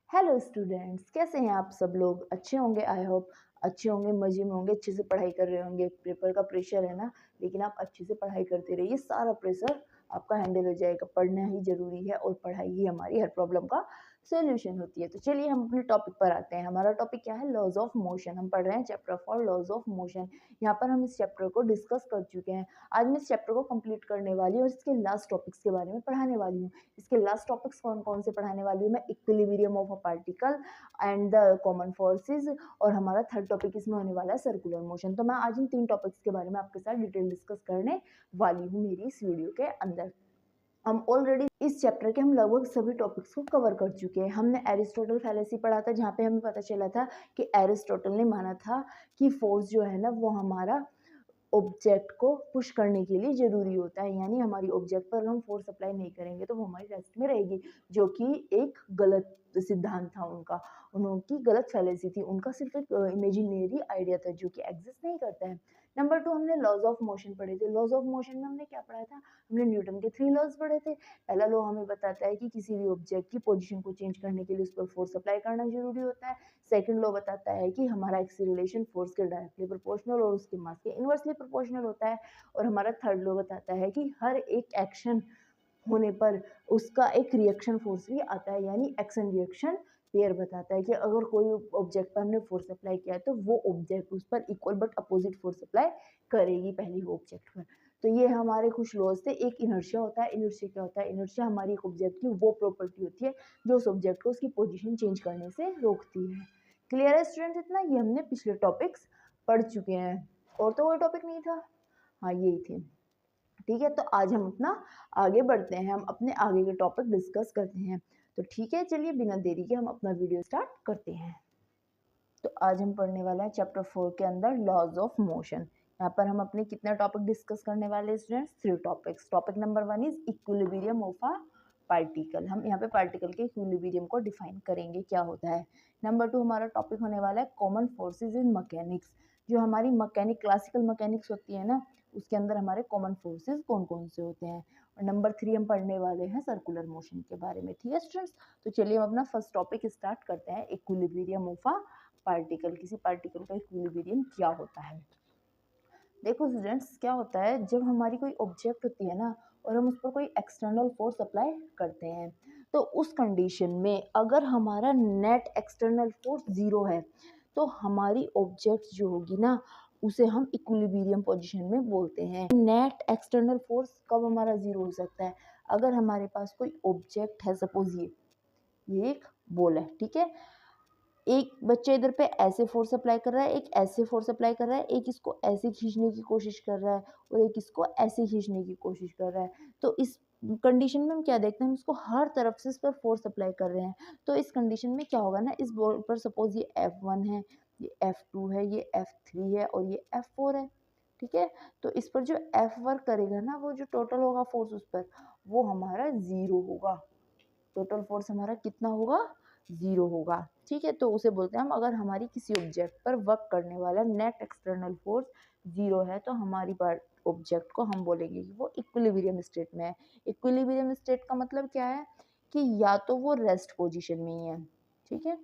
Hello students, कैसे हैं आप सब लोग? अच्छे होंगे, आई होप अच्छे होंगे, मज़े में होंगे, अच्छे से पढ़ाई कर रहे होंगे। पेपर का प्रेशर है ना, लेकिन आप अच्छे से पढ़ाई करते रहिए, सारा प्रेशर आपका हैंडल हो जाएगा। पढ़ना ही ज़रूरी है और पढ़ाई ही हमारी हर प्रॉब्लम का सॉल्यूशन होती है। तो चलिए हम अपने टॉपिक पर आते हैं। हमारा टॉपिक क्या है? Laws of motion. हम पढ़ रहे हैं चैप्टर 4 लॉज़ ऑफ मोशन। यहाँ पर हम इस चैप्टर को डिस्कस कर चुके हैं। आज मैं इस चैप्टर को कंप्लीट करने वाली हूँ और इसके लास्ट टॉपिक्स के बारे में पढ़ाने वाली हूँ। इसके लास्ट टॉपिक्स कौन-कौन से पढ़ाने वाली हूँ मैं? Equilibrium of a particle and the common forces और हमारा थर्ड टॉपिक इसमें होने वाला है सर्कुलर मोशन। तो मैं आज इन 3 टॉपिक्स के बारे में आपके साथ डिटेल डिस्कस करने वाली हूँ मेरी इस वीडियो के अंदर। हम ऑलरेडी इस चैप्टर के हम लगभग सभी टॉपिक्स को कवर कर चुके हैं। हमने एरिस्टोटल फैलेसी पढ़ा था, जहाँ पे हमें पता चला था कि एरिस्टोटल ने माना था कि फोर्स जो है ना वो हमारा ऑब्जेक्ट को पुश करने के लिए ज़रूरी होता है, यानी हमारी ऑब्जेक्ट पर हम फोर्स अप्लाई नहीं करेंगे तो वो हमारी रेस्ट में रहेगी, जो कि एक गलत सिद्धांत था उनका। उनकी गलत फैलेसी थी, उनका सिर्फ एक इमेजिनरी आइडिया था जो कि एग्जिस्ट नहीं करता है। नंबर 2 हमने लॉज ऑफ मोशन पढ़े थे। लॉज ऑफ मोशन में हमने क्या पढ़ा था? हमने न्यूटन के 3 लॉज पढ़े थे। पहला लॉ हमें बताता है कि किसी भी ऑब्जेक्ट की पोजीशन को चेंज करने के लिए उस पर फोर्स अप्लाई करना ज़रूरी होता है। सेकंड लॉ बताता है कि हमारा एक्सीलरेशन फोर्स के डायरेक्टली प्रोपोर्शनल और उसके मास के इनवर्सली प्रोपोर्शनल होता है। और हमारा थर्ड लॉ बताता है कि हर एक एक्शन होने पर उसका एक रिएक्शन फोर्स भी आता है, यानी एक्शन रिएक्शन पेयर बताता है कि अगर कोई ऑब्जेक्ट पर हमने फोर्स अप्लाई किया है तो वो ऑब्जेक्ट उस पर equal but opposite force apply करेगी पहली ऑब्जेक्ट पर। तो ये हमारे कुछ लॉज थे। एक इनर्शिया होता है। इनर्शिया क्या होता है? इनर्शिया हमारी एक ऑब्जेक्ट की वो प्रॉपर्टी होती है जो उस ऑब्जेक्ट को उसकी पोजीशन चेंज करने से रोकती है। क्लियर है स्टूडेंट? इतना ये हमने पिछले टॉपिक्स पढ़ चुके हैं। और तो कोई टॉपिक नहीं था? हाँ, यही थे। ठीक है, तो आज हम अपना आगे बढ़ते हैं, हम अपने आगे के टॉपिक डिस्कस करते हैं। तो ठीक है, चलिए बिना देरी के हम अपना वीडियो स्टार्ट करते हैं। तो आज हम पढ़ने वाले हैं चैप्टर 4 के अंदर लॉज ऑफ मोशन। यहाँ पर हम अपने कितने टॉपिक डिस्कस करने वाले हैं students? 3 topics. Topic number 1 is equilibrium of a particle. हम यहाँ पे पार्टिकल के इक्विलिब्रियम को डिफाइन करेंगे, क्या होता है। नंबर 2 हमारा टॉपिक होने वाला है कॉमन फोर्सेज इन मैकेनिक्स। जो हमारी मैकेनिक क्लासिकल मैकेनिक्स होती है ना, उसके अंदर हमारे कॉमन फोर्सेज कौन कौन से होते हैं। और नंबर 3 हम पढ़ने वाले हैं सर्कुलर मोशन के बारे में। ठीक है स्टूडेंट्स, तो चलिए हम अपना फर्स्ट टॉपिक स्टार्ट करते हैं, इक्विलिब्रियम ऑफ अ पार्टिकल। किसी पार्टिकल का इक्विलिब्रियम क्या होता है? देखो स्टूडेंट्स, क्या होता है जब हमारी कोई ऑब्जेक्ट होती है ना और हम उस पर कोई एक्सटर्नल फोर्स अप्लाई करते हैं, तो उस कंडीशन में अगर हमारा नेट एक्सटर्नल फोर्स जीरो है तो हमारी ऑब्जेक्ट जो होगी ना उसे हम इक्विलिब्रियम पोजीशन में बोलते हैं। नेट एक्सटर्नल फोर्स कब हमारा जीरो हो सकता है? अगर हमारे पास कोई ऑब्जेक्ट है, सपोज ये एक बॉल है, ठीक है। एक बच्चा इधर पे ऐसे फोर्स अप्लाई कर रहा है, एक ऐसे फोर्स अप्लाई कर रहा है, एक इसको ऐसे खींचने की कोशिश कर रहा है और एक इसको ऐसे खींचने की कोशिश कर रहा है। तो इस कंडीशन में हम क्या देखते हैं? हम इसको हर तरफ से इस पर फोर्स अप्लाई कर रहे हैं। तो इस कंडीशन में क्या होगा ना, इस बॉल पर सपोज ये F1 है, ये F2 है, ये F3 है और ये F4 है, ठीक है। तो इस पर जो F वर्क करेगा ना, वो जो टोटल होगा फोर्स उस पर, वो हमारा जीरो होगा। टोटल फोर्स हमारा कितना होगा? जीरो होगा, ठीक है। तो उसे बोलते हैं हम, अगर हमारी किसी ऑब्जेक्ट पर वर्क करने वाला नेट एक्सटर्नल फोर्स जीरो है तो हमारी ऑब्जेक्ट को हम बोलेंगे कि वो इक्विलिब्रियम स्टेट में है। इक्विलिब्रियम स्टेट का मतलब क्या है? कि या तो वो रेस्ट पोजीशन में ही है, ठीक है,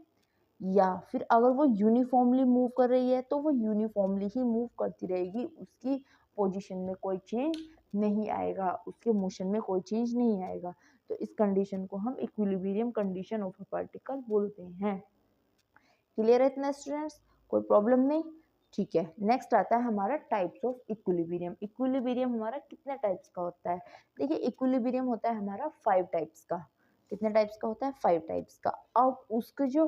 या फिर अगर वो यूनिफॉर्मली मूव कर रही है तो वो यूनिफॉर्मली ही मूव करती रहेगी, उसकी पोजीशन में कोई चेंज नहीं आएगा, उसके मोशन में कोई चेंज नहीं आएगा। तो इस कंडीशन को हम equilibrium condition of a particle बोलते हैं। क्लियर है इतना स्टूडेंट्स? कोई प्रॉब्लम नहीं? ठीक है। नेक्स्ट आता है हमारा टाइप्स ऑफ इक्विलिब्रियम। इक्विलिब्रियम हमारा कितने टाइप्स का होता है? देखिए, इक्विलिब्रियम होता है हमारा 5 टाइप्स का। कितने टाइप्स का होता है? 5 टाइप्स का। अब उसके जो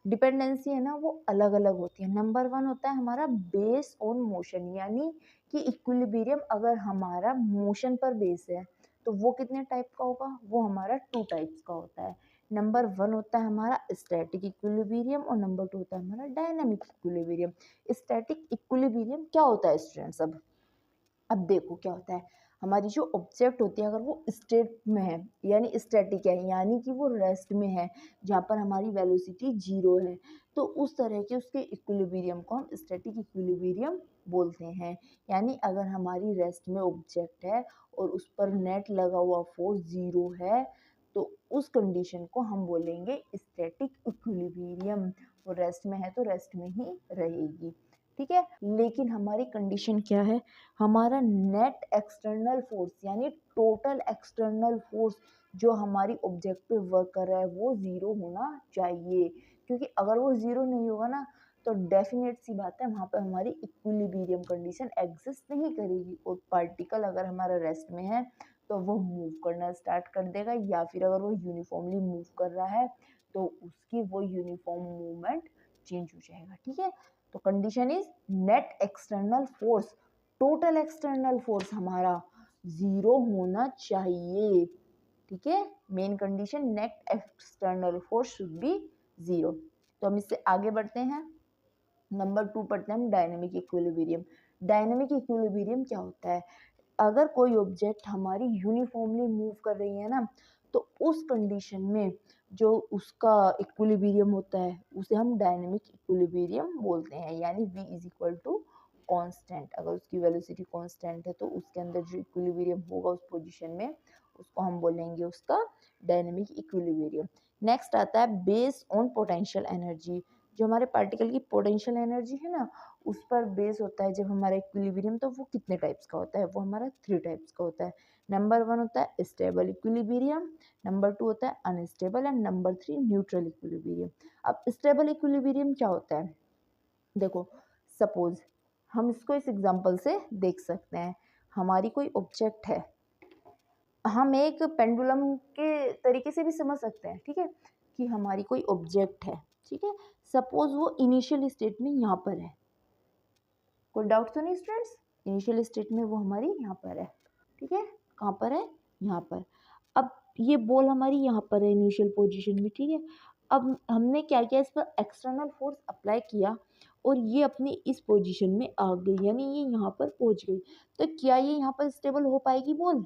डिपेंडेंसी है ना वो अलग अलग होती है। नंबर 1 होता है हमारा बेस ऑन मोशन, यानी कि इक्विलिब्रियम अगर हमारा मोशन पर बेस है तो वो कितने टाइप का होगा? वो हमारा 2 टाइप्स का होता है। नंबर 1 होता है हमारा स्टैटिक इक्विलिब्रियम और नंबर 2 होता है हमारा डायनामिक इक्विलिब्रियम। स्टैटिक इक्विलिब्रियम क्या होता है स्टूडेंट्स? अब देखो क्या होता है, हमारी जो ऑब्जेक्ट होती है अगर वो स्टेट में है, यानी स्टैटिक है, यानी कि वो रेस्ट में है, जहाँ पर हमारी वेलोसिटी जीरो है, तो उस तरह के उसके इक्विलिब्रियम को हम स्टैटिक इक्विलिब्रियम बोलते हैं। यानी अगर हमारी रेस्ट में ऑब्जेक्ट है और उस पर नेट लगा हुआ फोर्स जीरो है तो उस कंडीशन को हम बोलेंगे स्टैटिक इक्विलिब्रियम, वो रेस्ट में है तो रेस्ट में ही रहेगी, ठीक है। लेकिन हमारी कंडीशन क्या है, हमारा नेट एक्सटर्नल फोर्स यानी टोटल एक्सटर्नल फोर्स जो हमारी ऑब्जेक्ट पे वर्क कर रहा है वो ज़ीरो होना चाहिए, क्योंकि अगर वो ज़ीरो नहीं होगा ना तो डेफिनेट सी बात है वहाँ पे हमारी इक्विलिब्रियम कंडीशन एग्जिस्ट नहीं करेगी, और पार्टिकल अगर हमारा रेस्ट में है तो वो मूव करना स्टार्ट कर देगा, या फिर अगर वो यूनिफॉर्मली मूव कर रहा है तो उसकी वो यूनिफॉर्म मूवमेंट चेंज हो जाएगा, ठीक है। तो condition is net external force, total external force हमारा ज़ीरो होना चाहिए, ठीक है। Main condition net external force should be zero. तो हम इससे आगे बढ़ते हैं, नंबर 2 पढ़ते हैं हम डायनेमिक इक्विलिब्रियम। डायनेमिक इक्विलिब्रियम क्या होता है, अगर कोई ऑब्जेक्ट हमारी यूनिफॉर्मली मूव कर रही है ना तो उस कंडीशन में जो उसका इक्विलिब्रियम होता है उसे हम डायनेमिक इक्विलिब्रियम बोलते हैं, यानी v is equal to constant. अगर उसकी वेलोसिटी कॉन्स्टेंट है तो उसके अंदर जो इक्विलिब्रियम होगा उस पोजीशन में उसको हम बोलेंगे उसका डायनेमिक इक्विलिब्रियम। नेक्स्ट आता है बेस्ड ऑन पोटेंशियल एनर्जी, जो हमारे पार्टिकल की पोटेंशियल एनर्जी है ना उस पर बेस होता है जब हमारा इक्विलिब्रियम, तो वो कितने टाइप्स का होता है, वो हमारा 3 टाइप्स का होता है। नंबर 1 होता है स्टेबल इक्विलिब्रियम, नंबर 2 होता है unstable, and number 3 neutral equilibrium. अब स्टेबल इक्विलिब्रियम क्या होता है, देखो सपोज हम इसको इस एग्जांपल से देख सकते हैं, हमारी कोई ऑब्जेक्ट है, हम एक पेंडुलम के तरीके से भी समझ सकते हैं, ठीक है, कि हमारी कोई ऑब्जेक्ट है, ठीक है, सपोज वो इनिशियल स्टेट में यहाँ पर है, कोई डाउट तो नहीं स्टूडेंट्स, इनिशियल स्टेट में वो हमारी यहाँ पर है, ठीक है, कहाँ पर है, यहाँ पर। अब ये बॉल हमारी यहाँ पर है इनिशियल पोजीशन में, ठीक है। अब हमने क्या किया, इस पर एक्सटर्नल फोर्स अप्लाई किया और ये अपनी इस पोजीशन में आ गई, यानी ये यहाँ पर पहुँच गई, तो क्या ये यहाँ पर स्टेबल हो पाएगी बॉल,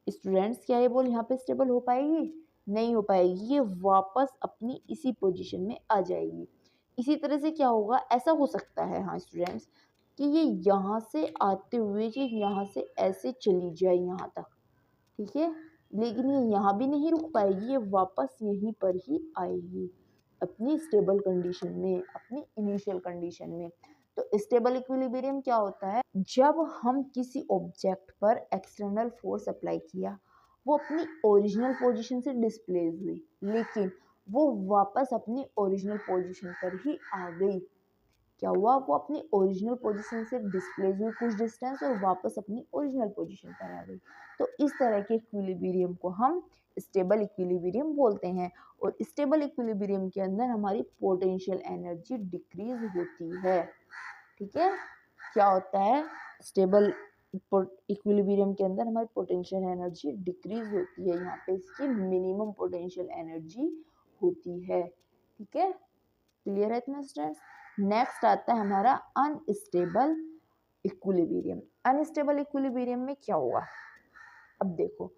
स्टूडेंट्स क्या ये बॉल यहाँ पे स्टेबल हो पाएगी, नहीं हो पाएगी, ये वापस अपनी इसी पोजीशन में आ जाएगी। इसी तरह से क्या होगा, ऐसा हो सकता है हाँ स्टूडेंट्स कि ये यहाँ से आते हुए कि यहाँ से ऐसे चली जाए यहाँ तक, ठीक है, लेकिन ये यहाँ भी नहीं रुक पाएगी, ये वापस यहीं पर ही आएगी अपनी स्टेबल कंडीशन में, अपनी इनिशियल कंडीशन में। तो स्टेबल इक्विलिब्रियम क्या होता है, जब हम किसी ऑब्जेक्ट पर एक्सटर्नल फोर्स अप्लाई किया, वो अपनी ओरिजिनल पोजीशन से डिस्प्लेस हुई, लेकिन वो वापस अपनी ओरिजिनल पोजीशन पर ही आ गई। क्या हुआ, वो अपनी ओरिजिनल पोजीशन से डिस्प्लेस हुई कुछ डिस्टेंस और वापस अपनी ओरिजिनल पोजीशन पर आ गई। तो इस तरह के इक्विलिब्रियम को हम स्टेबल इक्विलिब्रियम बोलते हैं, और स्टेबल इक्विलिब्रियम के अंदर हमारी पोटेंशियल एनर्जी डिक्रीज होती है, ठीक है। क्या होता है, स्टेबल इक्विलिब्रियम के अंदर हमारी पोटेंशियल एनर्जी डिक्रीज होती है, यहाँ पे इसकी मिनिमम पोटेंशियल एनर्जी होती है, ठीक है, क्लियर है इतना स्टूडेंट्स। नेक्स्ट आता है हमारा अनस्टेबल इक्विलिब्रियम। अनस्टेबल इक्विलिब्रियम में क्या होगा, अब देखो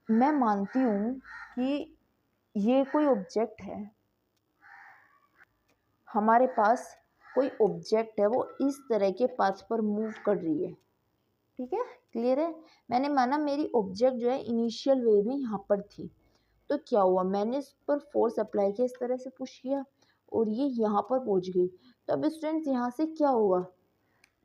मैं मानती हूँ कि ये कोई ऑब्जेक्ट है, हमारे पास कोई ऑब्जेक्ट है, वो इस तरह के पाथ पर मूव कर रही है, ठीक है, क्लियर है। मैंने माना मेरी ऑब्जेक्ट जो है इनिशियल वे में यहाँ पर थी, तो क्या हुआ, मैंने इस पर फोर्स अप्लाई किया, इस तरह से पुश किया और ये यहाँ पर पहुँच गई। तो अब स्टूडेंट्स यहाँ से क्या होगा,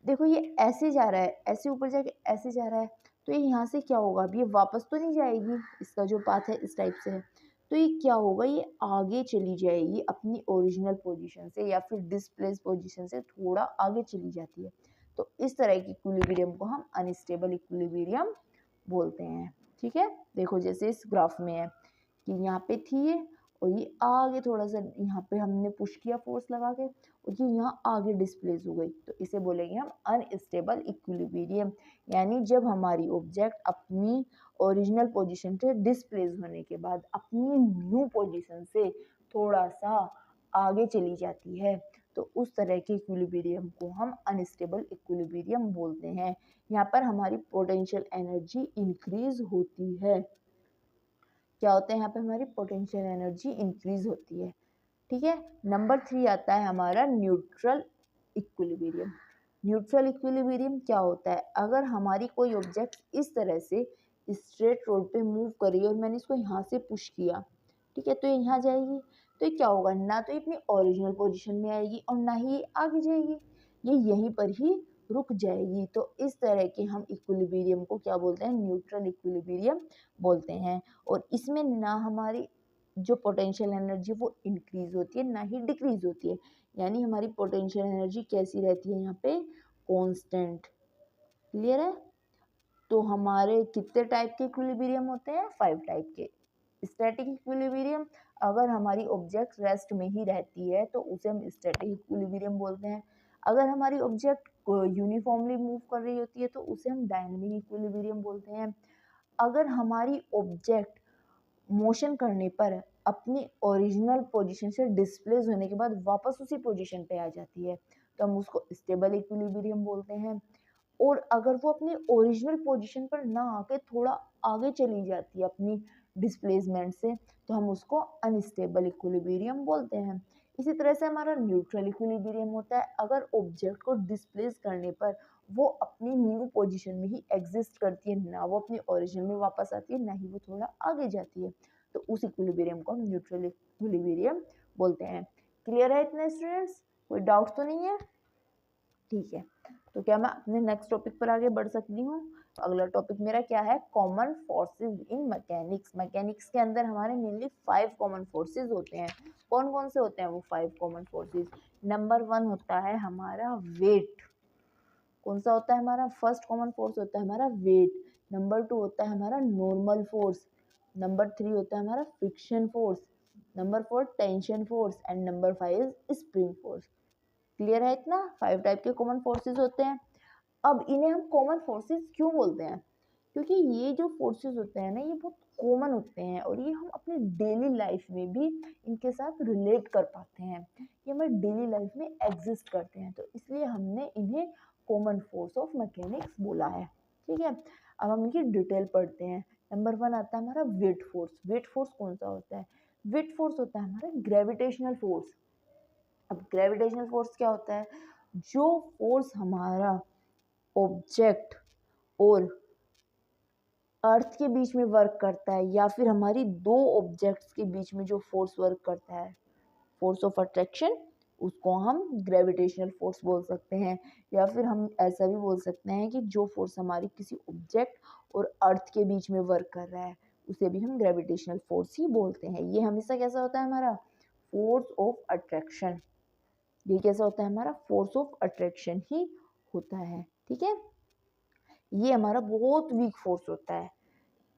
देखो ये ऐसे जा रहा है, ऐसे ऊपर जाके ऐसे जा रहा है, तो ये यहाँ से क्या होगा, अब ये वापस तो नहीं जाएगी, इसका जो पाथ है इस टाइप से है, तो ये क्या होगा, ये आगे चली जाएगी अपनी ओरिजिनल पोजीशन से, या फिर डिस्प्लेस पोजीशन से थोड़ा आगे चली जाती है। तो इस तरह की इक्विलिब्रियम को हम अनस्टेबल इक्विलिब्रियम बोलते हैं, ठीक है। देखो जैसे इस ग्राफ में है कि यहाँ पे थी ये, और ये आगे थोड़ा सा यहाँ पे हमने पुश किया फोर्स लगा के, और ये यहाँ आगे डिस्प्लेस हो गई, तो इसे बोलेंगे हम अनस्टेबल इक्विलिब्रियम, यानी जब हमारी ऑब्जेक्ट अपनी ओरिजिनल पोजीशन से डिस्प्लेस होने के बाद अपनी न्यू पोजीशन से थोड़ा सा आगे चली जाती है, तो उस तरह के इक्विलिब्रियम को हम अनस्टेबल इक्विलिब्रियम बोलते हैं। यहाँ पर हमारी पोटेंशियल एनर्जी इंक्रीज होती है, क्या होता है, यहाँ पे हमारी पोटेंशियल एनर्जी इंक्रीज होती है, ठीक है। नंबर 3 आता है हमारा न्यूट्रल इक्विलिब्रियम। न्यूट्रल इक्विलिब्रियम क्या होता है, अगर हमारी कोई ऑब्जेक्ट इस तरह से स्ट्रेट रोड पे मूव कर रही है और मैंने इसको यहाँ से पुश किया, ठीक है, तो ये यहाँ जाएगी, तो ये क्या होगा, ना तो ये अपनी ओरिजिनल पोजीशन में आएगी और ना ही ये आगे जाएगी, ये यहीं पर ही रुक जाएगी। तो इस तरह के हम इक्विलिब्रियम को क्या बोलते हैं, न्यूट्रल इक्विलिब्रियम बोलते हैं। और इसमें ना हमारी जो पोटेंशियल एनर्जी वो इंक्रीज होती है, ना ही डिक्रीज होती है, यानी हमारी पोटेंशियल एनर्जी कैसी रहती है यहाँ पे, कांस्टेंट। क्लियर है? तो हमारे कितने टाइप के इक्विलिब्रियम होते हैं, 5 टाइप के। स्टैटिक इक्विलिब्रियम, अगर हमारी ऑब्जेक्ट रेस्ट में ही रहती है तो उसे हम स्टैटिक इक्विलिब्रियम बोलते हैं। अगर हमारी ऑब्जेक्ट यूनिफॉर्मली मूव कर रही होती है तो उसे हम डायनामिक इक्विलिब्रियम बोलते हैं। अगर हमारी ऑब्जेक्ट मोशन करने पर अपनी ओरिजिनल पोजीशन से डिस्प्लेस होने के बाद वापस उसी पोजीशन पे आ जाती है तो हम उसको स्टेबल इक्विलिब्रियम बोलते हैं। और अगर वो अपनी ओरिजिनल पोजीशन पर ना आके थोड़ा आगे चली जाती है अपनी डिस्प्लेसमेंट से तो हम उसको अनस्टेबल इक्विलिब्रियम बोलते हैं। इसी तरह से हमारा न्यूट्रल इक्विलिब्रियम होता है, अगर ऑब्जेक्ट को डिस्प्लेस करने पर वो अपनी न्यू पोजीशन में ही एग्जिस्ट करती है, ना वो अपनी ओरिजिन में वापस आती है, ना ही वो थोड़ा आगे जाती है, तो उस इक्विलिब्रियम को हम न्यूट्रल इक्विलिब्रियम बोलते हैं। क्लियर है इतना स्टूडेंट्स? कोई डाउट तो नहीं है? ठीक है, तो क्या मैं अपने नेक्स्ट टॉपिक पर आगे बढ़ सकती हूँ? अगला टॉपिक मेरा क्या है, common forces in mechanics. Mechanics के अंदर हमारे मेनली 5 कॉमन फोर्सेस होते हैं। कौन कौन से होते हैं वो 5 कॉमन फोर्सेस? नंबर 1 होता है हमारा वेट। कौन सा होता है हमारा? फर्स्ट कॉमन फोर्स होता है हमारा वेट। नंबर 2 होता है हमारा नॉर्मल फोर्स। नंबर 3 होता है हमारा friction force. Number 4 tension force and number 5 is spring force. Clear है इतना? 5 टाइप के कॉमन फोर्सेस होते हैं। अब इन्हें हम कॉमन फोर्सेस क्यों बोलते हैं? क्योंकि ये जो फोर्सेस होते हैं ना, ये बहुत कॉमन होते हैं और ये हम अपने डेली लाइफ में भी इनके साथ रिलेट कर पाते हैं, ये हमारे डेली लाइफ में एग्जिस्ट करते हैं, तो इसलिए हमने इन्हें कॉमन फोर्स ऑफ मैकेनिक्स बोला है। ठीक है, अब हम इनकी डिटेल पढ़ते हैं। नंबर 1 आता है हमारा वेट फोर्स। वेट फोर्स कौन सा होता है? वेट फोर्स होता है हमारा ग्रेविटेशनल फोर्स। अब ग्रेविटेशनल फोर्स क्या होता है? जो फोर्स हमारा ऑब्जेक्ट और अर्थ के बीच में वर्क करता है, या फिर हमारी दो ऑब्जेक्ट्स के बीच में जो फोर्स वर्क करता है, फोर्स ऑफ अट्रैक्शन, उसको हम ग्रेविटेशनल फोर्स बोल सकते हैं। या फिर हम ऐसा भी बोल सकते हैं कि जो फोर्स हमारी किसी ऑब्जेक्ट और अर्थ के बीच में वर्क कर रहा है उसे भी हम ग्रेविटेशनल फोर्स ही बोलते हैं। ये हमेशा कैसा होता है हमारा? Force of attraction. ये कैसा होता है हमारा? फोर्स ऑफ अट्रैक्शन ही होता है। ठीक है, ये हमारा बहुत वीक फोर्स होता है।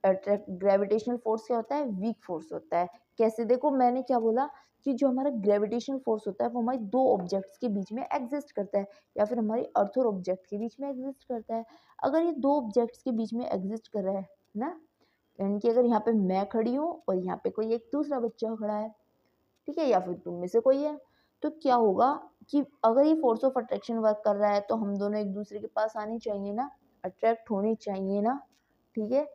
अट्रैक्ट ग्रेविटेशनल फोर्स क्या होता है? वीक फोर्स होता है। कैसे? देखो मैंने क्या बोला कि जो हमारा ग्रेविटेशनल फोर्स होता है वो हमारी दो ऑब्जेक्ट्स के बीच में एग्जिस्ट करता है, या फिर हमारी अर्थ और ऑब्जेक्ट के बीच में एग्जिस्ट करता है। अगर ये दो ऑब्जेक्ट्स के बीच में एग्जिस्ट कर रहा है ना, यानी कि अगर यहाँ पे मैं खड़ी हूँ और यहाँ पे कोई एक दूसरा बच्चा खड़ा है, ठीक है, या फिर तुम में से कोई है, तो क्या होगा कि अगर ये फोर्स ऑफ अट्रैक्शन वर्क कर रहा है तो हम दोनों एक दूसरे के पास आने चाहिए ना, अट्रैक्ट होने चाहिए ना। ठीक है,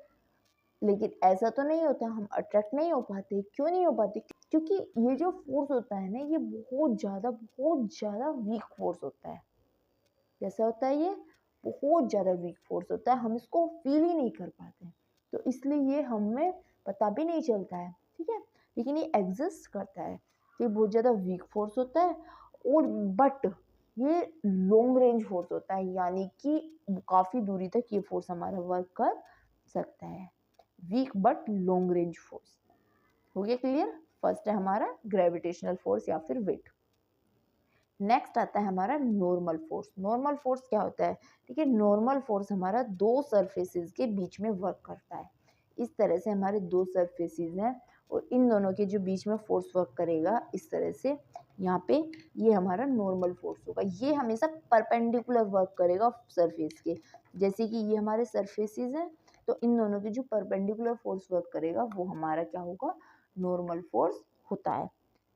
लेकिन ऐसा तो नहीं होता, हम अट्रैक्ट नहीं हो पाते। क्यों नहीं हो पाते? क्योंकि ये जो फोर्स होता है ना, ये बहुत ज़्यादा वीक फोर्स होता है। कैसा होता है ये? बहुत ज़्यादा वीक फोर्स होता है, हम इसको फील ही नहीं कर पाते, तो इसलिए ये हमें पता भी नहीं चलता है। ठीक है, लेकिन ये एग्जिस्ट करता है, तो ये बहुत ज़्यादा वीक फोर्स होता है। और बट ये लॉन्ग रेंज फोर्स होता है, यानी कि काफ़ी दूरी तक ये फोर्स हमारा वर्क कर सकता है। Weak but long range force. हो गया क्लियर? फर्स्ट है हमारा ग्रेविटेशनल फोर्स या फिर वेट। नेक्स्ट आता है हमारा नॉर्मल फोर्स। नॉर्मल फोर्स क्या होता है? ठीक है, नॉर्मल फोर्स हमारा दो सरफेसेस के बीच में वर्क करता है। इस तरह से हमारे दो सरफेसेस हैं और इन दोनों के जो बीच में फोर्स वर्क करेगा इस तरह से, यहाँ पे ये हमारा नॉर्मल फोर्स होगा। ये हमेशा परपेंडिकुलर वर्क करेगा सरफेस के, जैसे कि ये हमारे सरफेसेस हैं, तो इन दोनों के जो परपेंडिकुलर फोर्स वर्क करेगा वो हमारा क्या होगा? नॉर्मल फोर्स होता है।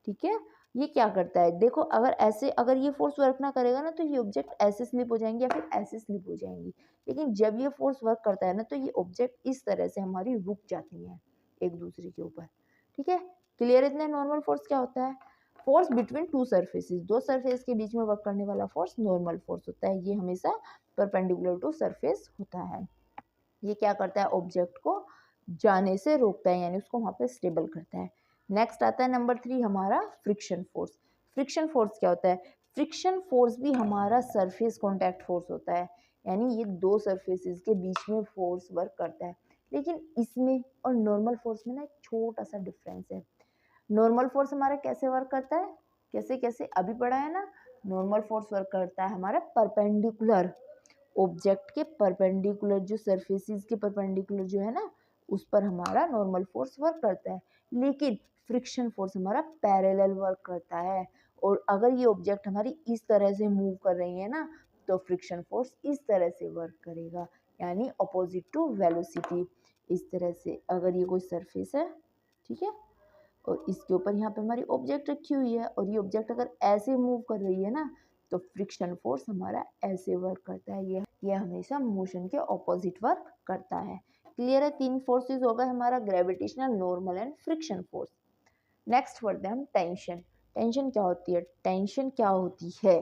ठीक है, ये क्या करता है? देखो अगर ये फोर्स वर्क ना करेगा ना तो ये ऑब्जेक्ट ऐसे स्लिप हो जाएंगे या फिर ऐसे स्लिप हो जाएंगी, लेकिन जब ये फोर्स वर्क करता है ना तो ये ऑब्जेक्ट इस तरह से हमारी रुक जाती हैं एक दूसरे के ऊपर। ठीक है, क्लियर? इतने नॉर्मल फोर्स क्या होता है? फोर्स बिटवीन टू सरफेसेस, दो सरफेस के बीच में वर्क करने वाला फोर्स नॉर्मल फोर्स होता है। ये हमेशा परपेंडिकुलर टू सरफेस होता है। ये क्या करता है? ऑब्जेक्ट को जाने से रोकता है, यानी उसको वहां पे स्टेबल करता है। नेक्स्ट आता है नंबर 3 हमारा फ्रिक्शन फोर्स। फ्रिक्शन फोर्स क्या होता है? फ्रिक्शन फोर्स भी हमारा सरफेस कॉन्टैक्ट फोर्स होता है, यानी ये दो सरफेसेस के बीच में फोर्स वर्क करता है। लेकिन इसमें और नॉर्मल फोर्स में ना एक छोटा सा डिफरेंस है। नॉर्मल फोर्स हमारा कैसे वर्क करता है, कैसे कैसे अभी पढ़ा है ना। नॉर्मल फोर्स वर्क करता है हमारा परपेंडिकुलर, ऑब्जेक्ट के परपेंडिकुलर, जो सरफेसेस के परपेंडिकुलर जो है ना, उस पर हमारा नॉर्मल फोर्स वर्क करता है। लेकिन फ्रिक्शन फोर्स हमारा पैरेलल वर्क करता है। और अगर ये ऑब्जेक्ट हमारी इस तरह से मूव कर रही है ना, तो फ्रिक्शन फोर्स इस तरह से वर्क करेगा, यानी अपोजिट टू वेलोसिटी। इस तरह से अगर ये कोई सरफेस है, ठीक है, और इसके ऊपर यहाँ पे हमारी ऑब्जेक्ट रखी हुई है, और ये ऑब्जेक्ट अगर ऐसे मूव कर रही है ना, तो फ्रिक्शन फोर्स हमारा ऐसे वर्क करता है। ये हमेशा मोशन के ऑपोजिट वर्क करता है। क्लियर है? 3 फोर्सेस हो गए हमारा, gravitational, normal and friction force. Next पढ़ते हैं हम टेंशन। टेंशन क्या होती है? टेंशन क्या होती है?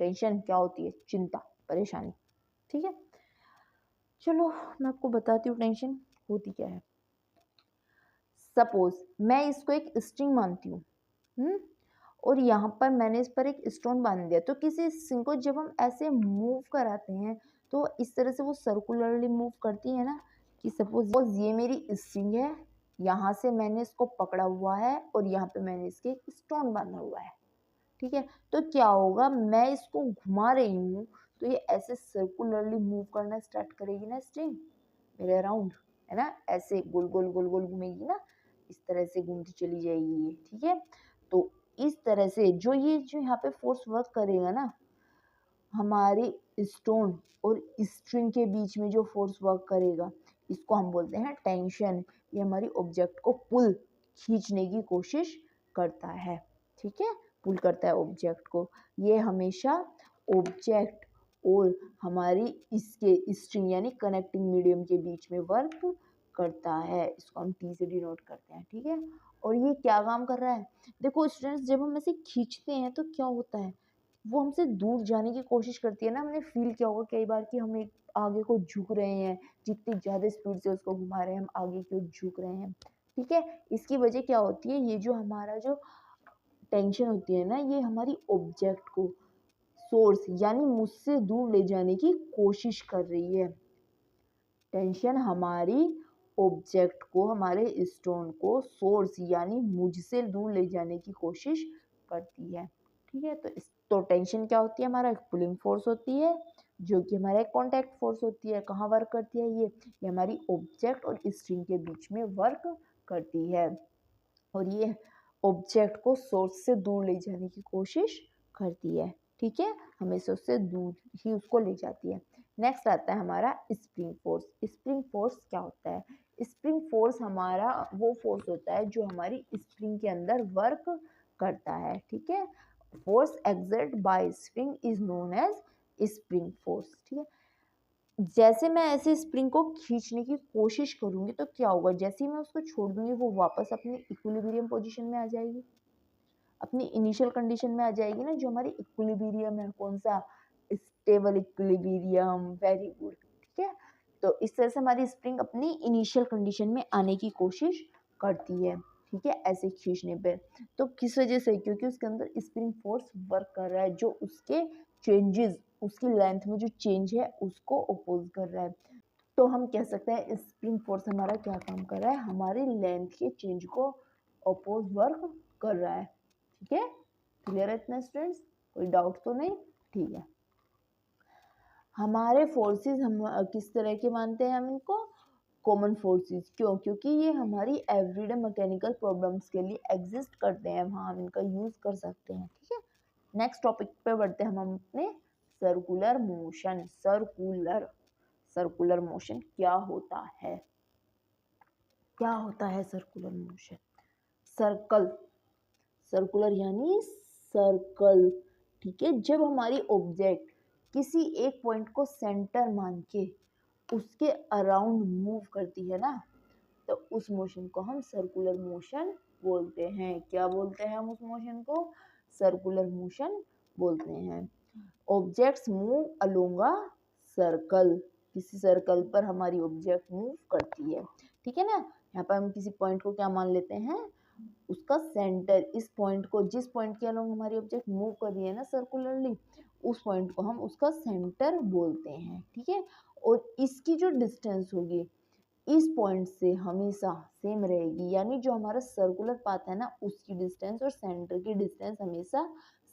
टेंशन क्या होती है? चिंता, परेशानी। ठीक है, चलो मैं आपको बताती हूँ टेंशन होती क्या है। सपोज मैं इसको एक स्ट्रिंग मानती हूँ, और यहाँ पर मैंने इस पर एक स्टोन बांध दिया, तो किसी स्ट्रिंग को जब हम ऐसे मूव कराते हैं तो इस तरह से वो सर्कुलरली मूव करती है ना, कि सपोज ये मेरी स्ट्रिंग है, यहाँ से मैंने इसको पकड़ा हुआ है और यहाँ पे मैंने इसके एक स्टोन बांधा हुआ है। ठीक है, तो क्या होगा, मैं इसको घुमा रही हूँ तो ये ऐसे सर्कुलरली मूव करना स्टार्ट करेगी ना स्ट्रिंग मेरे अराउंड, है ना, ऐसे गोल गोल गोल गोल घूमेगी ना, इस तरह से घूमती चली जाएगी ये। ठीक है, तो इस तरह से जो यहाँ पे फोर्स वर्क करेगा ना, हमारे स्टोन और स्ट्रिंग के बीच में जो फोर्स वर्क करेगा, इसको हम बोलते हैं टेंशन। ये हमारी ऑब्जेक्ट को पुल, खींचने की कोशिश करता है। ठीक है, पुल करता है ऑब्जेक्ट को। ये हमेशा ऑब्जेक्ट और हमारी इसके स्ट्रिंग यानी कनेक्टिंग मीडियम के बीच में वर्क करता है। इसको हम टी से डिनोट करते हैं। ठीक है, और ये क्या काम कर रहा है? देखो स्टूडेंट्स, जब हम ऐसे खींचते हैं तो क्या होता है, वो हमसे दूर जाने की कोशिश करती है ना। हमने फील किया होगा कई बार कि हम एक आगे को झुक रहे हैं, जितनी ज़्यादा स्पीड से उसको घुमा रहे हैं हम आगे की ओर झुक रहे हैं। ठीक है, इसकी वजह क्या होती है, ये जो हमारा जो टेंशन होती है ना, ये हमारी ऑब्जेक्ट को सोर्स यानी मुझसे दूर ले जाने की कोशिश कर रही है। टेंशन हमारी ऑब्जेक्ट को, हमारे स्टोन को सोर्स यानी मुझसे दूर ले जाने की कोशिश करती है। ठीक है, तो टेंशन क्या होती है, हमारा एक पुलिंग फोर्स होती है, जो कि हमारा एक कॉन्टैक्ट फोर्स होती है। कहाँ वर्क करती है ये हमारी ऑब्जेक्ट और स्ट्रिंग के बीच में वर्क करती है, और ये ऑब्जेक्ट को सोर्स से दूर ले जाने की कोशिश करती है। ठीक है, हमेशा उससे दूर ही उसको ले जाती है। नेक्स्ट आता है हमारा स्प्रिंग फोर्स। स्प्रिंग फोर्स क्या होता है? स्प्रिंग फोर्स हमारा वो फोर्स होता है जो हमारी स्प्रिंग के अंदर वर्क करता है। ठीक है, force exert by spring is known as spring force. ठीक है, जैसे मैं ऐसे स्प्रिंग को खींचने की कोशिश करूंगी तो क्या होगा, जैसे ही मैं उसको छोड़ दूंगी वो वापस अपनी इक्विलिब्रियम पोजीशन में आ जाएगी, अपनी इनिशियल कंडीशन में आ जाएगी ना, जो हमारी इक्विलिब्रियम है। कौन सा? Stable equilibrium. Very good. ठीक है, तो इस तरह से हमारी स्प्रिंग अपनी इनिशियल कंडीशन में आने की कोशिश करती है। ठीक है, ऐसे खींचने पे। तो किस वजह से? क्योंकि उसके अंदर स्प्रिंग फोर्स वर्क कर रहा है, जो उसके चेंजेस, उसकी लेंथ में जो चेंज है उसको अपोज कर रहा है। तो हम कह सकते हैं स्प्रिंग फोर्स हमारा क्या काम कर रहा है, हमारी लेंथ के चेंज को अपोज वर्क कर रहा है। ठीक है, क्लियर है इतना स्टूडेंट्स? कोई डाउट तो नहीं? ठीक है, हमारे फोर्सेस हम किस तरह के मानते हैं हम इनको? Common forces. क्यों? क्योंकि ये हमारी एवरीडे मैकेनिकल प्रॉब्लम्स के लिए एग्जिस्ट करते हैं, वहाँ हम इनका यूज कर सकते हैं। ठीक है, नेक्स्ट टॉपिक पे बढ़ते हैं हम अपने सर्कुलर मोशन। सर्कुलर मोशन क्या होता है? क्या होता है सर्कुलर मोशन? सर्कल, सर्कुलर यानी सर्कल। ठीक है, जब हमारी ऑब्जेक्ट किसी एक पॉइंट को सेंटर मान के उसके अराउंड मूव करती है ना, तो उस मोशन को हम सर्कुलर मोशन बोलते हैं। क्या बोलते हैं हम उस मोशन को? सर्कुलर मोशन बोलते हैं। Objects move along a circle, किसी सर्कल पर हमारी ऑब्जेक्ट मूव करती है। ठीक है ना, यहाँ पर हम किसी पॉइंट को क्या मान लेते हैं, उसका सेंटर। इस पॉइंट को, जिस पॉइंट के अलोंग हमारी ऑब्जेक्ट मूव कर रही है ना सर्कुलरली, उस पॉइंट को हम उसका सेंटर बोलते हैं, ठीक है। और इसकी जो डिस्टेंस होगी इस पॉइंट से हमेशा सेम रहेगी, यानी जो हमारा सर्कुलर पाथ है ना उसकी डिस्टेंस और सेंटर की डिस्टेंस हमेशा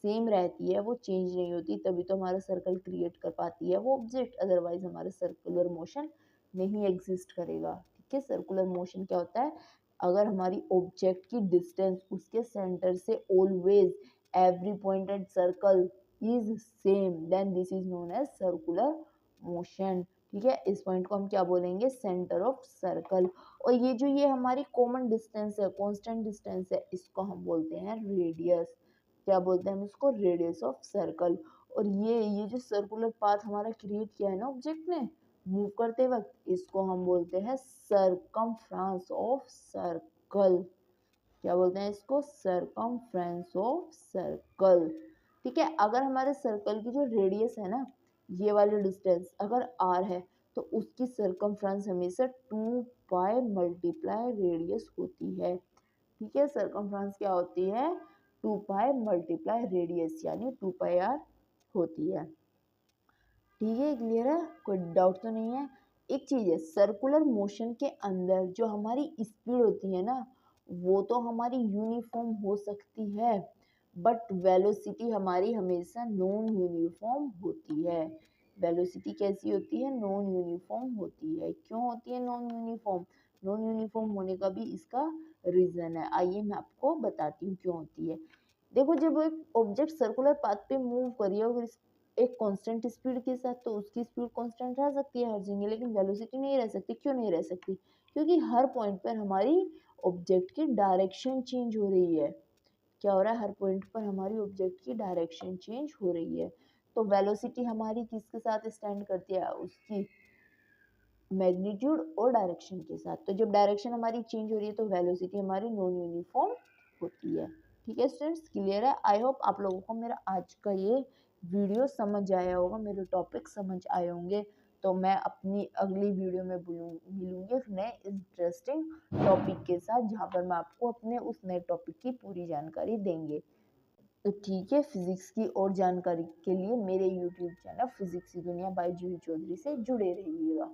सेम रहती है, वो चेंज नहीं होती, तभी तो हमारा सर्कल क्रिएट कर पाती है वो ऑब्जेक्ट, अदरवाइज हमारा सर्कुलर मोशन नहीं एग्जिस्ट करेगा, ठीक है। सर्कुलर मोशन क्या होता है, अगर हमारी ऑब्जेक्ट की डिस्टेंस उसके सेंटर से always every point at circle is same, then this is known as circular motion, ठीक है। इस पॉइंट को हम क्या बोलेंगे, सेंटर ऑफ सर्कल। और ये जो ये हमारी कॉमन डिस्टेंस है, कांस्टेंट डिस्टेंस है, इसको हम बोलते हैं रेडियस। क्या बोलते हैं हम इसको, रेडियस ऑफ सर्कल। और ये जो सर्कुलर पाथ हमारा क्रिएट किया है ना ऑब्जेक्ट ने मूव करते वक्त, इसको हम बोलते हैं सरकमफ्रेंस ऑफ सर्कल। क्या बोलते हैं इसको, सरकमफ्रेंस ऑफ सर्कल, ठीक है। अगर हमारे सर्कल की जो रेडियस है ना, ये वाली डिस्टेंस अगर r है, तो उसकी सरकमफ्रेंस हमेशा 2 पाई मल्टीप्लाई रेडियस होती है, ठीक है। सरकमफ्रेंस क्या होती है, 2 पाई मल्टीप्लाई रेडियस, यानी 2 पाई r होती है, ठीक है। क्लियर है, कोई डाउट तो नहीं है। एक चीज है, सर्कुलर मोशन के अंदर जो हमारी स्पीड होती है ना, वो तो हमारी यूनिफॉर्म हो सकती है, बट वेलोसिटी हमारी हमेशा नॉन यूनिफॉर्म होती है। वेलोसिटी कैसी होती है, नॉन यूनिफॉर्म होती है। क्यों होती है नॉन यूनिफॉर्म, नॉन यूनिफॉर्म होने का भी इसका रीजन है, आइए मैं आपको बताती हूँ क्यों होती है। देखो, जब एक ऑब्जेक्ट सर्कुलर पाथ पे मूव करिए और एक कांस्टेंट स्पीड के साथ, तो उसकी स्पीड कांस्टेंट रह सकती है हर जगह, लेकिन वेलोसिटी नहीं रह सकती। क्यों नहीं रह सकती, क्योंकि हर पॉइंट पर हमारी ऑब्जेक्ट की डायरेक्शन चेंज हो रही है। क्या हो रहा है, हर पॉइंट पर हमारी ऑब्जेक्ट की डायरेक्शन चेंज हो रही है। तो वेलोसिटी हमारी किसके साथ स्टैंड करती है, उसकी मैग्नीट्यूड और डायरेक्शन के साथ। तो जब डायरेक्शन हमारी चेंज हो रही है तो वेलोसिटी हमारी नॉन यूनिफॉर्म होती है, ठीक है स्टूडेंट्स। क्लियर है, आई होप आप लोगों को मेरा आज का ये वीडियो समझ आया होगा, मेरे टॉपिक समझ आए होंगे। तो मैं अपनी अगली वीडियो में मिलूंगी एक नए इंटरेस्टिंग टॉपिक के साथ, जहाँ पर मैं आपको अपने उस नए टॉपिक की पूरी जानकारी देंगे। तो ठीक है, फिजिक्स की और जानकारी के लिए मेरे यूट्यूब चैनल फिजिक्स की दुनिया बाय जूही चौधरी से जुड़े रहिएगा।